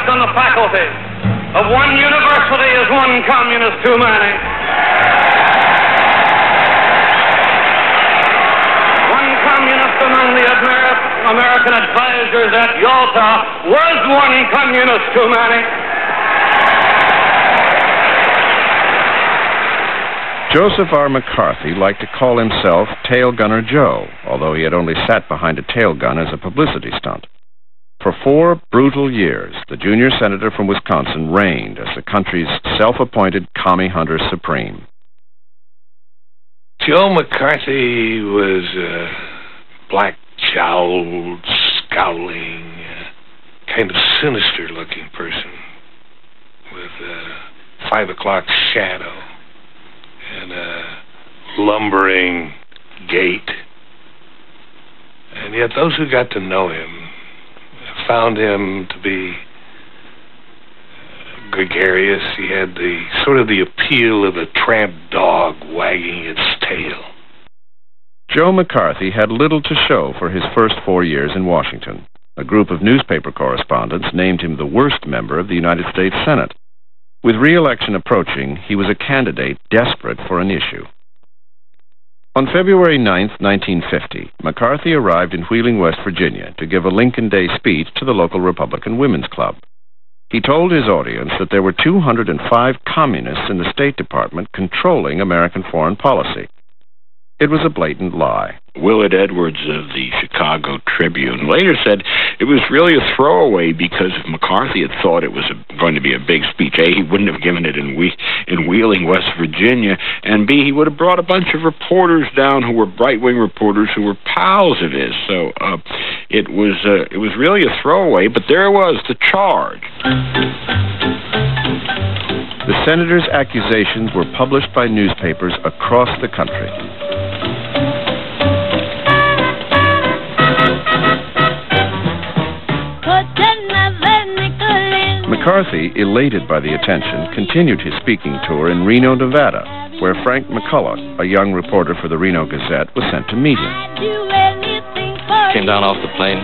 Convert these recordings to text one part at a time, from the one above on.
left on the faculty of one university is one communist too many. One communist among the American advisors at Yalta was one communist too many. Joseph R. McCarthy liked to call himself Tail Gunner Joe, although he had only sat behind a tail gun as a publicity stunt. For 4 brutal years, the junior senator from Wisconsin reigned as the country's self-appointed commie hunter supreme. Joe McCarthy was a black-jowled, scowling, kind of sinister-looking person with a 5 o'clock shadow and a lumbering gait. And yet those who got to know him found him to be gregarious. He had the sort of the appeal of a tramp dog wagging its tail. Joe McCarthy had little to show for his first 4 years in Washington. A group of newspaper correspondents named him the worst member of the United States Senate. With re-election approaching, he was a candidate desperate for an issue. On February 9, 1950, McCarthy arrived in Wheeling, West Virginia, to give a Lincoln Day speech to the local Republican Women's Club. He told his audience that there were 205 communists in the State Department controlling American foreign policy. It was a blatant lie. Willard Edwards of the Chicago Tribune later said it was really a throwaway because if McCarthy had thought it was going to be a big speech, A, he wouldn't have given it in Wheeling, West Virginia, and B, he would have brought a bunch of reporters down who were right-wing reporters who were pals of his. So it was really a throwaway, but there was the charge. The senator's accusations were published by newspapers across the country. McCarthy, elated by the attention, continued his speaking tour in Reno, Nevada, where Frank McCulloch, a young reporter for the Reno Gazette, was sent to meet him. Came down off the plane,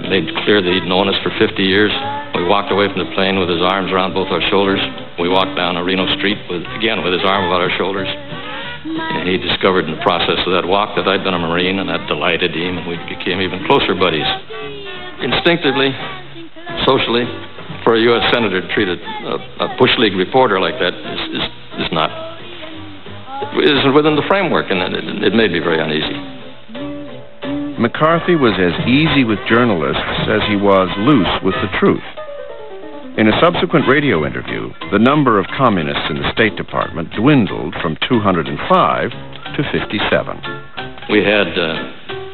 made clear that he'd known us for 50 years. We walked away from the plane with his arms around both our shoulders. We walked down a Reno street, with his arm about our shoulders. And he discovered in the process of that walk that I'd been a Marine, and that delighted him, and we became even closer buddies. Instinctively, socially, for a U.S. senator to treat a Bush League reporter like that is not, it isn't within the framework, and it made me very uneasy. McCarthy was as easy with journalists as he was loose with the truth. In a subsequent radio interview, the number of communists in the State Department dwindled from 205 to 57. We had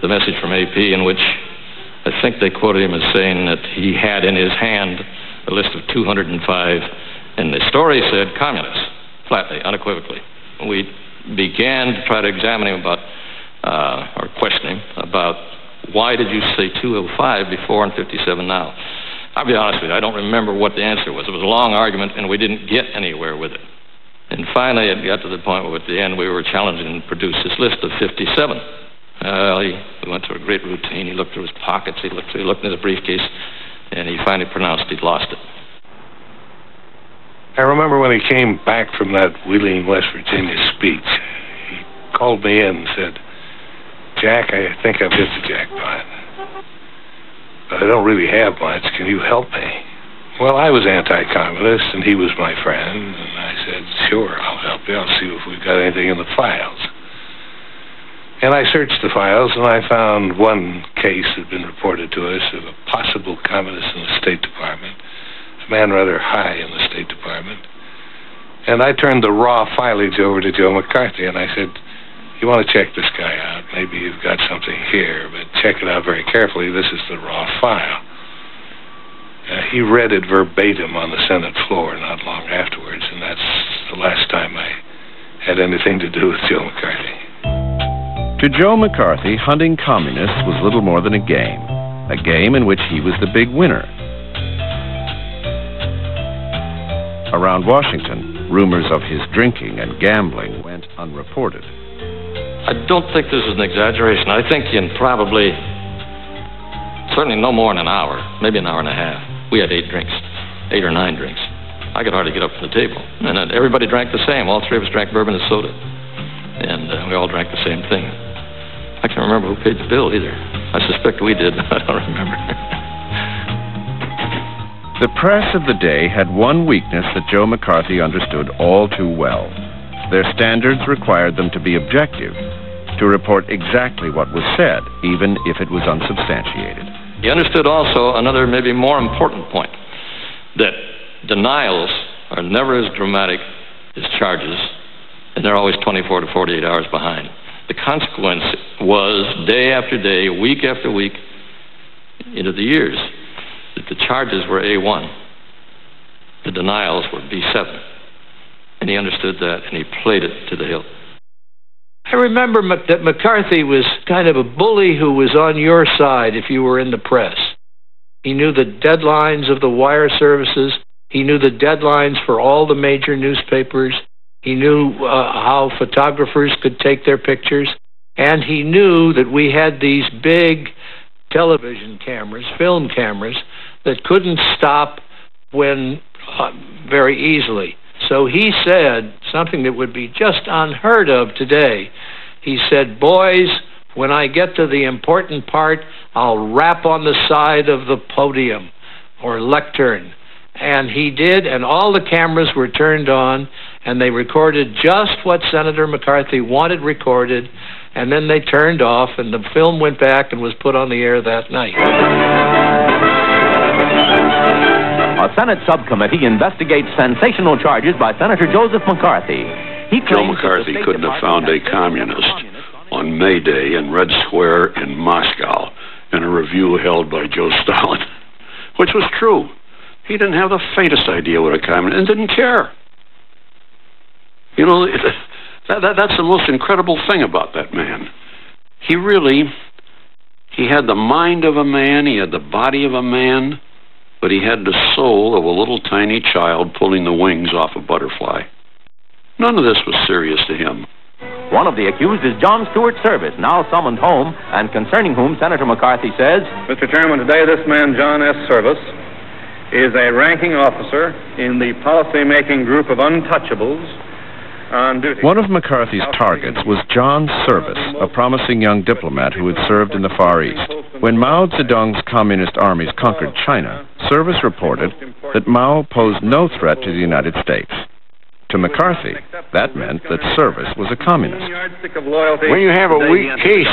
the message from AP in which I think they quoted him as saying that he had in his hand a list of 205, and the story said communists, flatly, unequivocally. We began to try to examine him about, or question him about, why did you say 205 before and 57 now? I'll be honest with you, I don't remember what the answer was. It was a long argument, and we didn't get anywhere with it. And finally, it got to the point where at the end we were challenging him to produce this list of 57. He went through a great routine. He looked through his pockets, he looked in his briefcase, and he finally pronounced he'd lost it. I remember when he came back from that Wheeling, West Virginia speech, he called me in and said, "Jack, I think I've hit the jackpot. But I don't really have much. Can you help me?" Well, I was anti-communist, and he was my friend, and I said, "Sure, I'll help you. I'll see if we've got anything in the files." And I searched the files, and I found one case that had been reported to us of a possible communist in the State Department, a man rather high in the State Department. And I turned the raw filage over to Joe McCarthy, and I said, "You want to check this guy out? Maybe you've got something here, but check it out very carefully. This is the raw file." He read it verbatim on the Senate floor not long afterwards, and that's the last time I had anything to do with Joe McCarthy. To Joe McCarthy, hunting communists was little more than a game in which he was the big winner. Around Washington, rumors of his drinking and gambling went unreported. I don't think this is an exaggeration. I think in certainly no more than an hour, maybe an hour and a half, we had 8 drinks. 8 or 9 drinks. I could hardly get up from the table. And everybody drank the same. All three of us drank bourbon and soda. And we all drank the same thing. I can't remember who paid the bill either. I suspect we did, but I don't remember. The press of the day had one weakness that Joe McCarthy understood all too well. Their standards required them to be objective, to report exactly what was said, even if it was unsubstantiated. He understood also another, maybe more important point, that denials are never as dramatic as charges, and they're always 24 to 48 hours behind. The consequence was, day after day, week after week, into the years, that the charges were A1. The denials were B7. And he understood that, and he played it to the hilt. I remember that McCarthy was kind of a bully who was on your side if you were in the press. He knew the deadlines of the wire services. He knew the deadlines for all the major newspapers. He knew how photographers could take their pictures. And he knew that we had these big television cameras, film cameras, that couldn't stop when very easily. So he said something that would be just unheard of today. He said, "Boys, when I get to the important part, I'll rap on the side of the podium or lectern." And he did, and all the cameras were turned on, and they recorded just what Senator McCarthy wanted recorded, and then they turned off, and the film went back and was put on the air that night. A Senate subcommittee investigates sensational charges by Senator Joseph McCarthy. Joe McCarthy couldn't have found a communist on May Day in Red Square in Moscow in a review held by Joe Stalin, which was true. He didn't have the faintest idea what a communist, and didn't care. You know, that's the most incredible thing about that man. He had the mind of a man, he had the body of a man, but he had the soul of a little tiny child pulling the wings off a butterfly. None of this was serious to him. One of the accused is John Stuart Service, now summoned home, and concerning whom Senator McCarthy says, "Mr. Chairman, today this man, John S. Service, is a ranking officer in the policy-making group of untouchables on duty." One of McCarthy's targets was John Service, a promising young diplomat who had served in the Far East. When Mao Zedong's communist armies conquered China, Service reported that Mao posed no threat to the United States. To McCarthy, that meant that Service was a communist. When you have a weak case,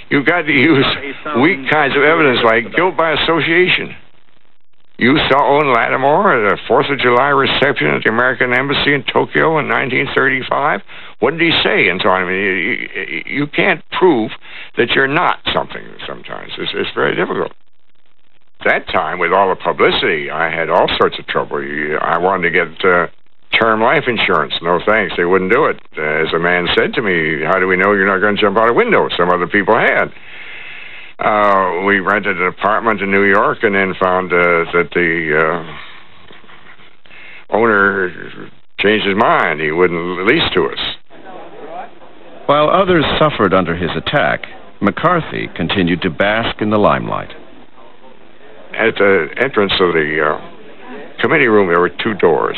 you've got to use weak kinds of evidence like guilt by association. You saw Owen Lattimore at a 4th of July reception at the American Embassy in Tokyo in 1935. What did he say? And so on. I mean, you can't prove that you're not something sometimes. It's very difficult. At that time, with all the publicity, I had all sorts of trouble. I wanted to get term life insurance. No thanks. They wouldn't do it. As a man said to me, "How do we know you're not going to jump out a window?" Some other people had. We rented an apartment in New York and then found that the owner changed his mind. He wouldn't lease to us. While others suffered under his attack, McCarthy continued to bask in the limelight. At the entrance of the committee room, there were 2 doors.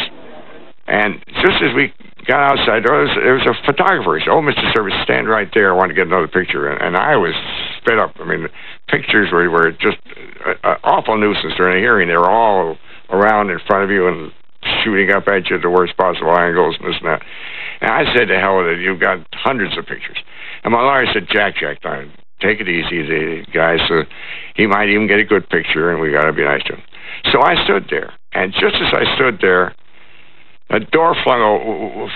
And just as we got outside, there was a photographer. He said, "Oh, Mr. Service, stand right there. I want to get another picture." And I was sped up. I mean, the pictures were just an awful nuisance during a hearing. They were all around in front of you and shooting up at you at the worst possible angles and this and that. And I said, "To hell with it. You've got hundreds of pictures." And my lawyer said, Jack, take it easy. The guy, so he might even get a good picture, and we got to be nice to him. So I stood there. And just as I stood there, a door flung